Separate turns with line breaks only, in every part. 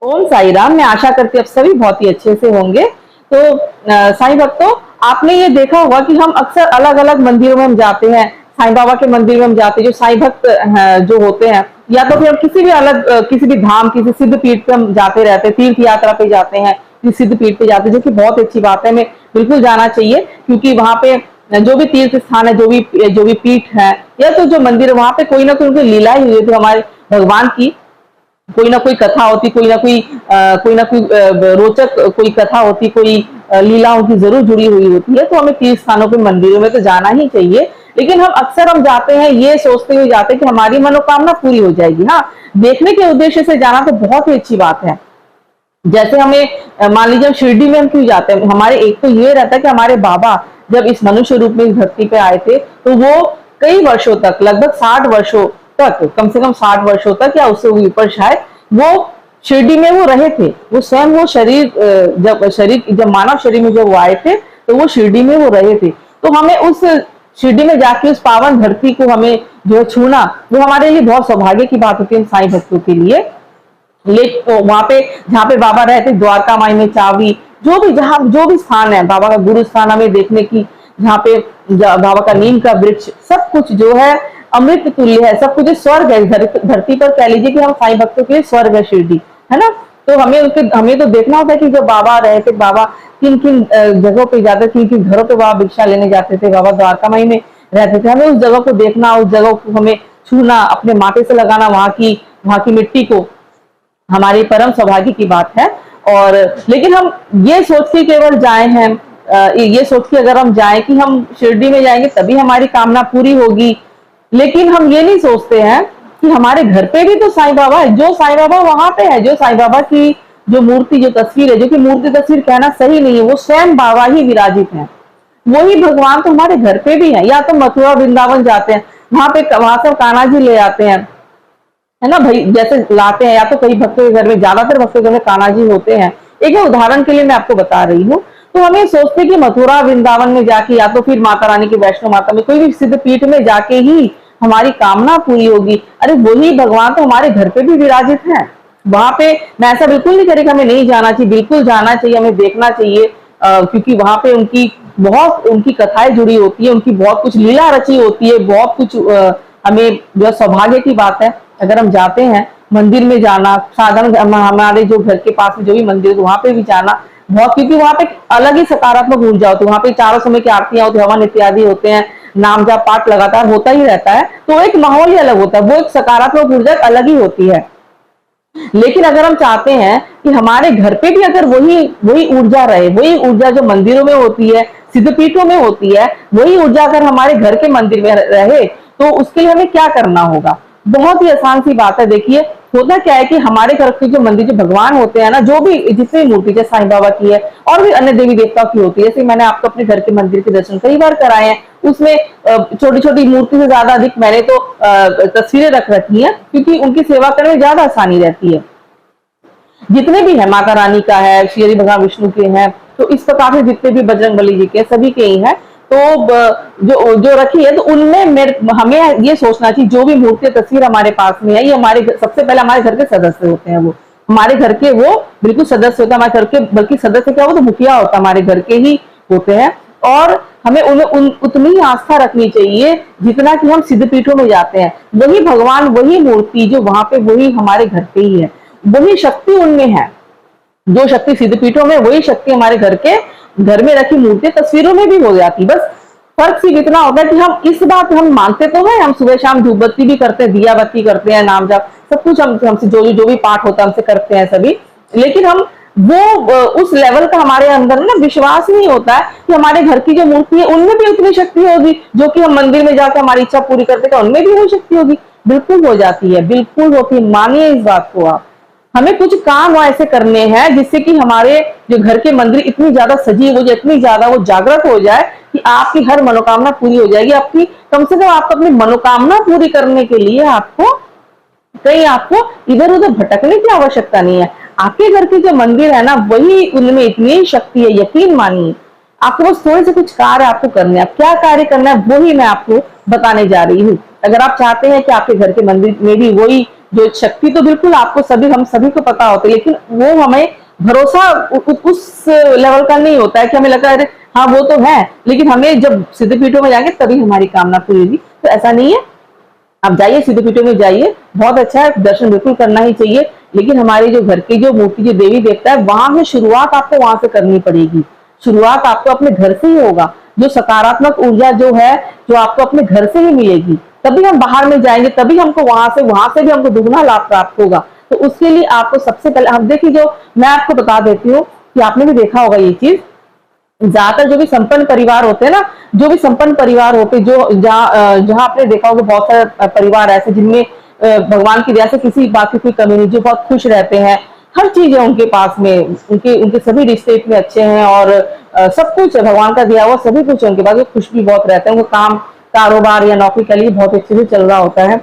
ओम साई राम। मैं आशा करती हूँ आप सभी बहुत ही अच्छे से होंगे। तो साईं भक्तों, आपने ये देखा होगा कि हम अक्सर अलग अलग मंदिरों में हम जाते हैं। साईं बाबा के मंदिर में हम जाते हैं, जो साईं भक्त जो होते हैं, या तो फिर हम किसी भी अलग किसी भी धाम, किसी सिद्ध पीठ पे हम जाते रहते हैं, तीर्थ यात्रा पे जाते हैं, किसी सिद्ध पीठ पे जाते हैं, जो कि बहुत अच्छी बात है, हमें बिल्कुल जाना चाहिए। क्योंकि वहां पे जो भी तीर्थ स्थान है, जो भी पीठ है, या तो जो मंदिर है, वहां पे कोई ना कोई उनकी लीला ही हुई थी हमारे भगवान की। कोई ना कोई कथा होती, कोई ना कोई रोचक कोई कथा होती, कोई लीला उनकी जरूर जुड़ी हुई होती है। तो हमें तीर्थ स्थानों पे, मंदिरों में तो जाना ही चाहिए। लेकिन हम अक्सर हम जाते हैं ये सोचते हुए जाते हैं कि हमारी मनोकामना पूरी हो जाएगी। हाँ, देखने के उद्देश्य से जाना तो बहुत ही अच्छी बात है। जैसे हमें मान लीजिए हम शिरडी में हम क्यों जाते हैं, हमारे एक तो ये रहता है कि हमारे बाबा जब इस मनुष्य रूप में इस धरती पे आए थे, तो वो कई वर्षों तक, लगभग 60 वर्षों तक, कम से कम 60 वर्षों तक या उससे ऊपर शायद, वो शिरडी में वो रहे थे। वो स्वयं वो जब मानव शरीर में जब वो आए थे, तो वो शिरडी में वो रहे थे। तो हमें उस शिरडी में जाके उस पावन धरती को हमें जो है छूना, वो हमारे लिए बहुत सौभाग्य की बात होती है साईं भक्तों के लिए। तो वहां पे जहाँ पे बाबा रहते, द्वारका माई में चावी, जो भी स्थान है बाबा का गुरु स्थान हमें देखने की, जहाँ पे बाबा का नीम का वृक्ष, सब कुछ जो है अमृत तुल्य है, सब कुछ स्वर्ग है। धरती पर कह लीजिए कि हम साईं भक्तों के लिए स्वर्ग है शिरडी, है ना। तो हमें तो देखना होता है कि जब बाबा रहे थे, बाबा किन किन जगहों पे जाते थे, किन किन घरों पे बाबा भिक्षा लेने जाते थे, बाबा द्वारका माई में रहते थे। हमें उस जगह को देखना, उस जगह को हमें छूना, अपने माथे से लगाना वहां की मिट्टी को, हमारी परम सौभाग्य की बात है। और लेकिन हम ये सोच के केवल जाए हैं, ये सोच के अगर हम जाए कि हम शिरडी में जाएंगे तभी हमारी कामना पूरी होगी, लेकिन हम ये नहीं सोचते हैं कि हमारे घर पे भी तो साईं बाबा है। जो साईं बाबा वहां पे है, जो साईं बाबा की जो मूर्ति, जो तस्वीर है, जो कि मूर्ति तस्वीर कहना सही नहीं है, वो स्वयं बाबा ही विराजित है। वही भगवान तो हमारे घर पे भी है। या तो मथुरा वृंदावन जाते हैं, वहां से कान्हा जी ले आते हैं, है ना भाई, जैसे लाते हैं। या तो कई भक्तों के घर में, ज्यादातर भक्तों के घर में कान्हा जी होते हैं। एक उदाहरण के लिए मैं आपको बता रही हूँ। तो हमें सोचते कि मथुरा वृंदावन में जाके, या तो फिर माता रानी की वैष्णो माता में, कोई भी सिद्ध पीठ में जाके ही हमारी कामना पूरी होगी। अरे वही भगवान तो हमारे घर पे भी विराजित है। वहां पे मैं ऐसा बिल्कुल नहीं करें कि हमें नहीं जाना चाहिए, बिल्कुल जाना चाहिए, हमें देखना चाहिए। क्योंकि वहां पे उनकी कथाएं जुड़ी होती है, उनकी बहुत कुछ लीला रची होती है, बहुत कुछ हमें जो सौभाग्य की बात है अगर हम जाते हैं मंदिर में जाना। साधारण हमारे जो घर के पास में जो भी मंदिर है, वहां पे भी जाना बहुत, क्योंकि वहां पे अलग ही सकारात्मक ऊर्जा होती है। वहां पे चारों समय की आरतियां होती है, हवन इत्यादि होते हैं, नाम जाप पाठ लगातार होता ही रहता है। तो एक माहौल ही अलग होता है, वो एक सकारात्मक ऊर्जा अलग ही होती है। लेकिन अगर हम चाहते हैं कि हमारे घर पे भी अगर वही ऊर्जा रहे, वही ऊर्जा जो मंदिरों में होती है, सिद्धपीठों में होती है, वही ऊर्जा अगर हमारे घर के मंदिर में रहे, तो उसके लिए हमें क्या करना होगा? बहुत ही आसान सी बात है। देखिए, होता क्या है कि हमारे घर के जो मंदिर, जो भगवान होते हैं ना, जो भी जितनी मूर्ति, जैसे साईं बाबा की है और भी अन्य देवी देवता की होती है, जैसे मैंने आपको अपने घर के मंदिर के दर्शन कई बार कराए हैं, उसमें छोटी छोटी मूर्ति से ज्यादा अधिक मैंने तो तस्वीरें रख रखी है, क्योंकि उनकी सेवा करने में ज्यादा आसानी रहती है। जितने भी है, माता रानी का है, श्री भगवान विष्णु के हैं, तो इस प्रकार से जितने भी बजरंग बली जी के, सभी के ही है। तो जो रखी है, तो उनमें हमें ये सोचना चाहिए, जो भी मूर्ति तस्वीर हमारे पास में है, ये सबसे पहले हमारे घर के सदस्य होते हैं। वो हमारे घर के वो बिल्कुल सदस्य होते हैं हमारे घर के, बल्कि सदस्य क्या, वो तो मुखिया होता है, हमारे घर के ही होते हैं। और हमें उनमें उतनी ही आस्था रखनी चाहिए जितना कि हम सिद्धपीठों में जाते हैं। वही भगवान, वही मूर्ति जो वहां पे, वही हमारे घर पे ही है, वही शक्ति उनमें है। जो शक्ति सिद्धपीठों में, वही शक्ति हमारे घर में रखी मूर्ति तस्वीरों में भी हो जाती। बस फर्क सिर्फ इतना होता है कि हम इस बात हम मानते तो हैं, हम सुबह शाम धूप बत्ती भी करते हैं, दिया बत्ती करते हैं, नाम जाप सब कुछ हमसे जो भी पाठ होता है हमसे करते हैं सभी। लेकिन हम वो उस लेवल का हमारे अंदर ना विश्वास नहीं होता है कि हमारे घर की जो मूर्ति है उनमें भी उतनी शक्ति होगी जो कि हम मंदिर में जाकर हमारी इच्छा पूरी करते हैं, उनमें भी वो शक्ति होगी। बिल्कुल हो जाती है, बिल्कुल होती, मानिए इस बात को आप। हमें कुछ काम ऐसे करने हैं जिससे कि हमारे जो घर के मंदिर इतनी ज्यादा सजीव हो जाए, इतनी ज्यादा वो जागृत हो जाए कि आपकी हर मनोकामना पूरी हो जाएगी। आपकी कम से कम आपको अपनी मनोकामना पूरी करने के लिए आपको इधर उधर भटकने की आवश्यकता नहीं है। आपके घर के जो मंदिर है ना, वही, उनमें इतनी शक्ति है, यकीन मानिए। आपको बस थोड़े से कुछ कार्य आपको करने हैं। क्या कार्य करना है वही मैं आपको बताने जा रही हूँ। अगर आप चाहते हैं कि आपके घर के मंदिर में भी वही जो शक्ति तो बिल्कुल आपको सभी हम सभी को पता होता है, लेकिन वो हमें भरोसा उस लेवल का नहीं होता है कि हमें लगता है अरे हाँ वो तो है, लेकिन हमें जब सिद्ध पीठों में जाएंगे तभी हमारी कामना पूरी होगी। तो ऐसा नहीं है, आप जाइए सिद्ध पीठों में जाइए, बहुत अच्छा है, दर्शन बिल्कुल करना ही चाहिए, लेकिन हमारे जो घर की जो मूर्ति जो देवी देवता है वहां से शुरुआत आपको वहां से करनी पड़ेगी। शुरुआत आपको अपने घर से ही होगा। जो सकारात्मक ऊर्जा जो है जो आपको अपने घर से ही मिलेगी, तभी हम बाहर में जाएंगे, तभी हमको वहां से भी हमको दुगना लाभ प्राप्त होगा। तो उसके लिए आपको सबसे पहले हम देखिए, जो मैं आपको बता देती हूँ कि आपने भी देखा होगा ये चीज, ज्यादातर जो भी संपन्न परिवार होते हैं ना, जो भी संपन्न परिवार होते जो जहां आपने देखा होगा बहुत सारे परिवार ऐसे जिनमें भगवान की दया से किसी बात की कोई कमी नहीं, जो बहुत खुश रहते हैं, हर चीज है उनके पास में, उनके उनके सभी रिश्ते इतने अच्छे हैं और सब कुछ है भगवान का दिया हुआ, सभी कुछ है उनके पास, वो खुश भी बहुत रहते हैं, उनको काम कारोबार या नौकरी के लिए बहुत अच्छे से चल रहा होता है।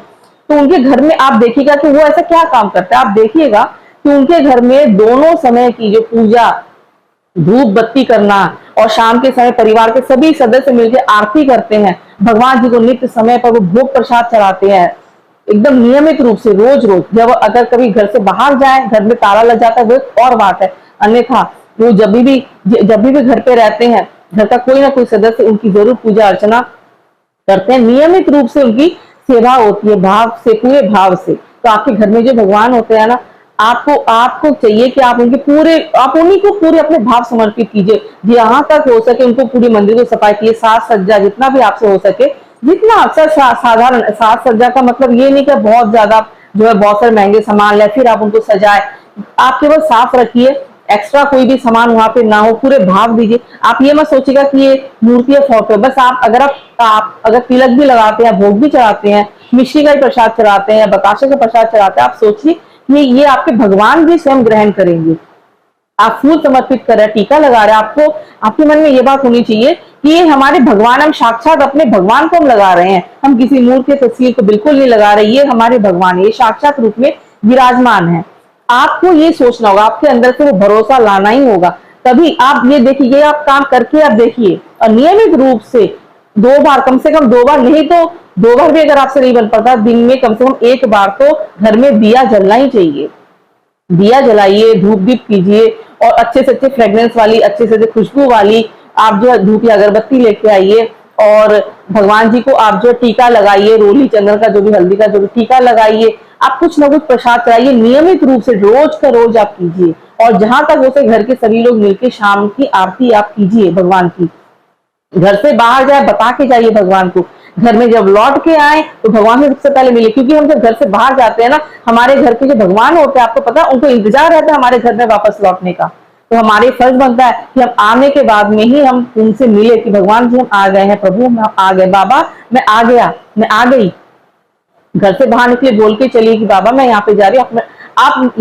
तो उनके घर में आप देखिएगा कि वो ऐसा क्या काम करता है, आप देखिएगा कि उनके घर में दोनों समय की जो पूजा, धूप बत्ती करना, और शाम के समय परिवार के सभी सदस्य मिलकर आरती करते हैं, भगवान जी को नित्य समय पर वो भोग प्रसाद चढ़ाते हैं एकदम नियमित रूप से, रोज रोज। जब अगर कभी घर से बाहर जाए, घर में ताला लग जाता है वो एक और बात है, अन्यथा वो जब भी घर पे रहते हैं, घर का कोई ना कोई सदस्य उनकी जरूर पूजा अर्चना करते हैं, नियमित रूप से उनकी सेवा होती है, भाव से, पूरे भाव से। तो आपके घर में जो भगवान होते हैं ना, आपको चाहिए कि आप उन्हीं को पूरे अपने भाव समर्पित कीजिए, जहां तक हो सके उनको पूरी मंदिर को सफाई कीजिए, साज सज्जा जितना भी आपसे हो सके, जितना अक्सर साधारण साज सज्जा का मतलब ये नहीं कि बहुत ज्यादा जो है बहुत सारे महंगे सामान ले फिर आप उनको सजाए, आप केवल साफ रखिए, एक्स्ट्रा कोई भी सामान वहां पे ना हो, पूरे भाव दीजिए। आप ये मत सोचिएगा कि ये मूर्ति है फोटो, बस आप अगर तिलक भी लगाते हैं, भोग भी चढ़ाते हैं, मिश्री का प्रसाद चढ़ाते हैं या बताशे का प्रसाद चढ़ाते हैं, आप सोचिए कि ये आपके भगवान भी स्वयं ग्रहण करेंगे। आप फूल समर्पित कर रहे हैं, टीका लगा रहे हैं, आपके मन में ये बात होनी चाहिए कि ये हमारे भगवान, हम साक्षात अपने भगवान को हम लगा रहे हैं, हम किसी मूर्ति तस्वीर को बिल्कुल नहीं लगा रहे, ये हमारे भगवान, ये साक्षात रूप में विराजमान है। आपको ये सोचना होगा, आपके अंदर से वो भरोसा लाना ही होगा, तभी आप ये देखिए, आप काम करके आप देखिए, और नियमित रूप से 2 बार, कम से कम 2 बार, नहीं तो 2 बार भी अगर आपसे नहीं बन पाता, दिन में कम से कम 1 बार तो घर में दिया जलना ही चाहिए। दिया जलाइए, धूप दीप कीजिए, और अच्छे से अच्छे फ्रेग्रेंस वाली, अच्छे से खुशबू वाली आप जो है धूप या अगरबत्ती लेके आइए, और भगवान जी को आप जो टीका लगाइए, रोली चंदन का जो भी, हल्दी का जो भी टीका लगाइए, आप कुछ ना कुछ प्रसाद चढ़ाइए, नियमित रूप से रोज का रोज आप कीजिए। और जहां तक हो सके घर के सभी लोग मिलकर शाम की आरती आप कीजिए भगवान की। घर से बाहर जाए बता के जाइए भगवान को, घर में जब लौट के आए तो भगवान से सबसे पहले मिले, क्योंकि हम जब घर से बाहर जाते हैं ना, हमारे घर के जो भगवान होते हैं, आपको पता है, उनको इंतजार रहता है हमारे घर में वापस लौटने का। तो हमारे फर्ज बनता है कि हम आने के बाद में ही हम उनसे मिले कि भगवान जी हम आ गए हैं, प्रभु हम आ गए, बाबा मैं आ गया, मैं आ गई। घर से बाहर निकले बोल के चलिए कि बाबा मैं यहाँ पे जा रही हूँ, आप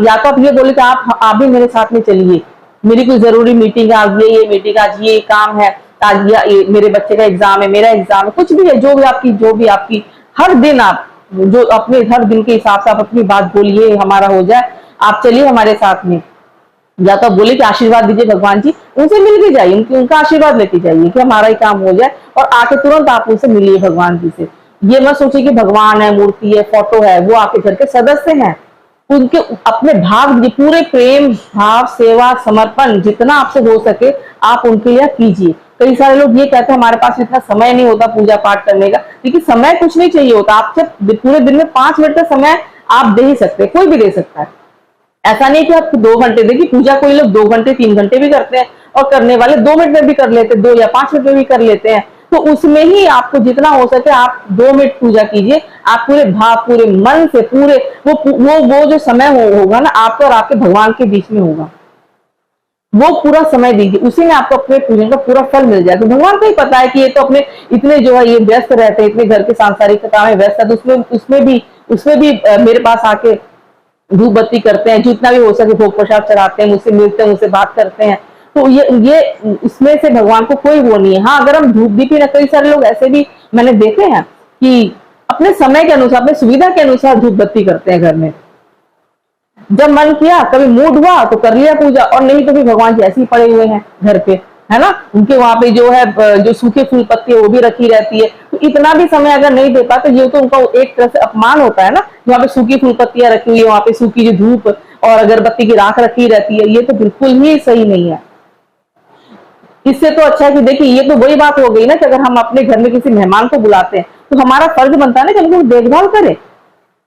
या तो आप ये बोले कि आप भी मेरे साथ में चलिए, मेरी कोई जरूरी मीटिंग आज ये मीटिंग, आज ये काम है, आज ये मेरे बच्चे का एग्जाम है, मेरा एग्जाम है, कुछ भी है, जो भी आपकी हर दिन आप जो अपने हर दिन के हिसाब से आप अपनी बात बोलिए, हमारा हो जाए, आप चलिए हमारे साथ में। या तो बोले कि आशीर्वाद दीजिए भगवान जी, उनसे मिल के जाइए, उनका आशीर्वाद लेके जाइए कि हमारा ही काम हो जाए, और आके तुरंत आप उनसे मिलिए भगवान जी से। ये मत सोचिए कि भगवान है, मूर्ति है, फोटो है, वो आपके घर के सदस्य हैं, उनके अपने भाव, पूरे प्रेम भाव, सेवा, समर्पण जितना आपसे हो सके आप उनके लिए कीजिए। कई सारे लोग ये कहते हैं हमारे पास इतना समय नहीं होता पूजा पाठ करने का, लेकिन समय कुछ नहीं चाहिए होता, आप जब पूरे दिन में 5 मिनट का समय आप दे ही सकते हैं, कोई भी दे सकता है। ऐसा नहीं कि आप 2 घंटे देखिए, पूजा कोई लोग 2 घंटे 3 घंटे भी करते हैं, और करने वाले 2 मिनट में भी कर लेते हैं, 2 या 5 मिनट में भी कर लेते हैं। तो उसमें ही आपको जितना हो सके आप 2 मिनट पूजा कीजिए, आप पूरे भाव, पूरे मन से, पूरे वो जो समय होगा ना आपके और आपके भगवान के बीच में होगा, वो पूरा समय दीजिए, उसी में आपको अपने पूजन का पूरा फल मिल जाएगा। तो भगवान को ही पता है कि ये तो अपने इतने जो है ये व्यस्त रहते हैं, इतने घर के सांसारिक काम में व्यस्त है, तो उसमें भी मेरे पास आके धूप बत्ती करते हैं, जितना भी हो सके भोग प्रसाद चढ़ाते हैं, मुझसे मिलते हैं, मुझसे बात करते हैं। तो ये इसमें से भगवान को कोई वो नहीं है। हाँ, अगर हम धूप दीप, कई सारे लोग ऐसे भी मैंने देखे हैं कि अपने समय के अनुसार, अपने सुविधा के अनुसार धूप बत्ती करते हैं घर में। जब मन किया, कभी मूड हुआ तो कर लिया पूजा, और नहीं तो भी भगवान जी ऐसे ही पड़े हुए हैं घर पे, है ना, उनके वहां पे जो है जो सूखे फूल पत्ती है वो भी रखी रहती है। तो इतना भी समय अगर नहीं दे पाते, ये तो उनका एक तरह से अपमान होता है ना, वहां पे सूखी फूल पत्तियां रखी हुई है, वहां पे सूखी जो धूप और अगरबत्ती की राख रखी रहती है, ये तो बिल्कुल ही सही नहीं है। इससे तो अच्छा है कि देखिए, ये तो वही बात हो गई ना कि अगर हम अपने घर में किसी मेहमान को बुलाते हैं तो हमारा फर्ज बनता है ना कि हम उनकी देखभाल करें,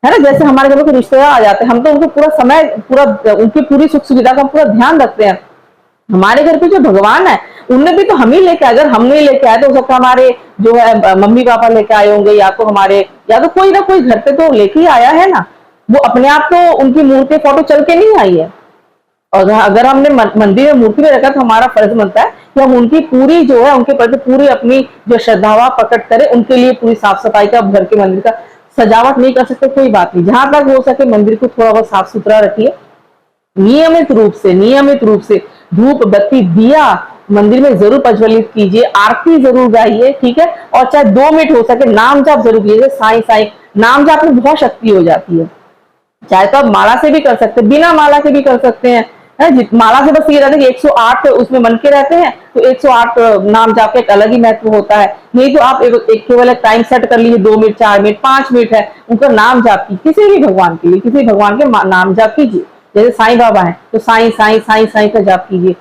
है ना। जैसे हमारे घर में कोई रिश्तेदार आ जाते हैं, हम तो उनको पूरा समय, पूरा उनकी पूरी सुख सुविधा का पूरा ध्यान रखते हैं। हमारे घर पे जो भगवान है, उनने भी तो हम ही लेके आए। अगर हम नहीं लेके आए तो हो सकता है हमारे जो है मम्मी पापा लेके आए होंगे, या तो हमारे, या तो कोई ना कोई घर पे तो लेके ही आया है ना। वो अपने आप तो उनकी मूर्ति फोटो चल के नहीं आई है। और अगर हमने मंदिर में मूर्ति में रखा तो हमारा फर्ज बनता है कि हम उनकी पूरी जो है, उनके प्रति पूरी अपनी जो श्रद्धावा प्रकट करें, उनके लिए पूरी साफ सफाई का, घर के मंदिर का सजावट नहीं कर सकते कोई बात नहीं, जहां तक हो सके मंदिर को थोड़ा बहुत साफ सुथरा रखिए। नियमित रूप से धूप बत्ती दिया मंदिर में जरूर प्रज्वलित कीजिए, आरती जरूर गाइए, ठीक है। और चाहे 2 मिनट हो सके नाम जाप जरूर कीजिए। साईं साईं नाम जाप में बहुत शक्ति हो जाती है। चाहे तो आप माला से भी कर सकते हैं, बिना माला के भी कर सकते हैं, माला से बस ये रहता है कि 108 उसमें मन के रहते हैं, तो 108 नाम जाप का एक अलग ही महत्व होता है। नहीं तो आप एक केवल एक टाइम सेट कर लीजिए, 2 मिनट, 4 मिनट, 5 मिनट है, उनका नाम जाप की, किसी भी भगवान के लिए, किसी भगवान के नाम जाप कीजिए। जैसे साईं बाबा है तो साईं साईं साईं साईं का जाप कीजिए।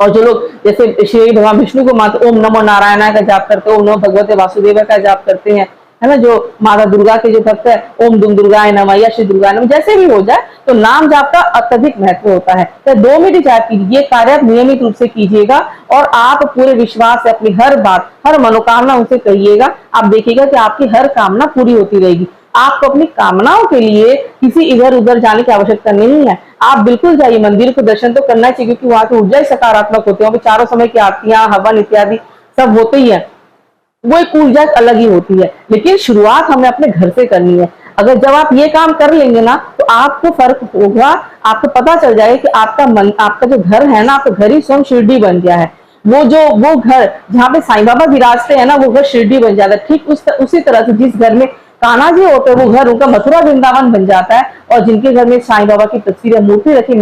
और जो लोग जैसे श्री भगवान विष्णु को मानते, ओम नमो नारायण का जाप करते हैं, ओम नमो भगवते वासुदेव का जाप करते हैं, है ना। जो माता दुर्गा के जो भक्त है, ओम दुम दुर्गाय नमः या श्री दुर्गा नमः, जैसे भी हो जाए, तो नाम जाप का अत्यधिक महत्व होता है। तो 2 मिनट जाप कीजिए, ये कार्य आप नियमित रूप से कीजिएगा और आप पूरे विश्वास से अपनी हर बात, हर मनोकामना उनसे कहिएगा। आप देखिएगा कि आपकी हर कामना पूरी होती रहेगी। आपको अपनी कामनाओं के लिए किसी इधर उधर जाने की आवश्यकता नहीं है। आप बिल्कुल जाइए, मंदिर को दर्शन तो करना चाहिए, क्योंकि वहां की ऊर्जा सकारात्मक होती है, वहां पे चारों समय की आरतियां, हवन इत्यादि सब होते ही है, वो एक ऊर्जा अलग ही होती है। लेकिन शुरुआत हमें अपने घर से करनी है। अगर जब आप ये काम कर लेंगे ना, तो आपको फर्क होगा, आपको पता चल जाएगा कि आपका मन, आपका जो घर है ना, आपका घर ही स्वयं शिरडी बन गया है। वो घर जहाँ पे साईं बाबा विराजते हैं ना, वो घर शिरडी बन जाता है। ठीक उसी तरह से जिस घर में कान्हा जी होते हैं, वो घर उनका मथुरा वृंदावन बन जाता है। और जिनके घर में साईं बाबा की तस्वीर मूर्ति रखी,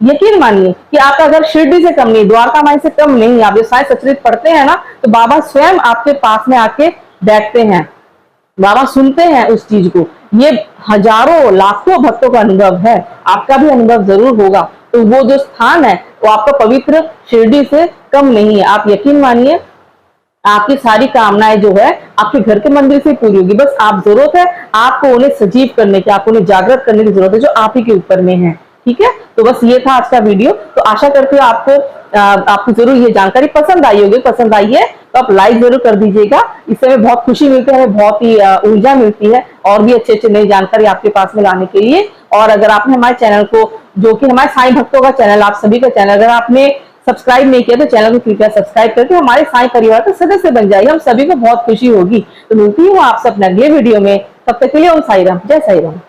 यकीन मानिए कि आपका घर शिरडी से कम नहीं, द्वारका माई से कम नहीं। आप जो साईं सचरित पढ़ते हैं ना, तो बाबा स्वयं आपके पास में आके बैठते हैं, बाबा सुनते हैं उस चीज को। ये हजारों लाखों भक्तों का अनुभव है, आपका भी अनुभव जरूर होगा। तो वो जो स्थान है वो आपका पवित्र शिरडी से कम नहीं है। आप यकीन मानिए, आपकी सारी कामनाएं जो है आपके घर के मंदिर से पूरी होगी। बस आप जरूरत है आपको उन्हें सजीव करने की, आपको उन्हें जागृत करने की जरूरत है, जो आप ही के ऊपर में है। ठीक है, तो बस ये था आज का वीडियो। तो आशा करती हूँ आपको जरूर ये जानकारी पसंद आई होगी। पसंद आई है तो आप लाइक जरूर कर दीजिएगा। इससे हमें बहुत खुशी मिलती है, हमें बहुत ही ऊर्जा मिलती है और भी अच्छे अच्छे नई जानकारी आपके पास में लाने के लिए। और अगर आपने हमारे चैनल को, जो कि हमारे साईं भक्तों का चैनल, आप सभी का चैनल, अगर आपने सब्सक्राइब नहीं किया तो चैनल को कृपया सब्सक्राइब करके हमारे साईं परिवार का सदस्य बन जाइए। हम सभी को बहुत खुशी होगी। तो मिलती हूँ आपसे अपने अगले वीडियो में। तब तक के लिए ओम साई राम, जय साई राम।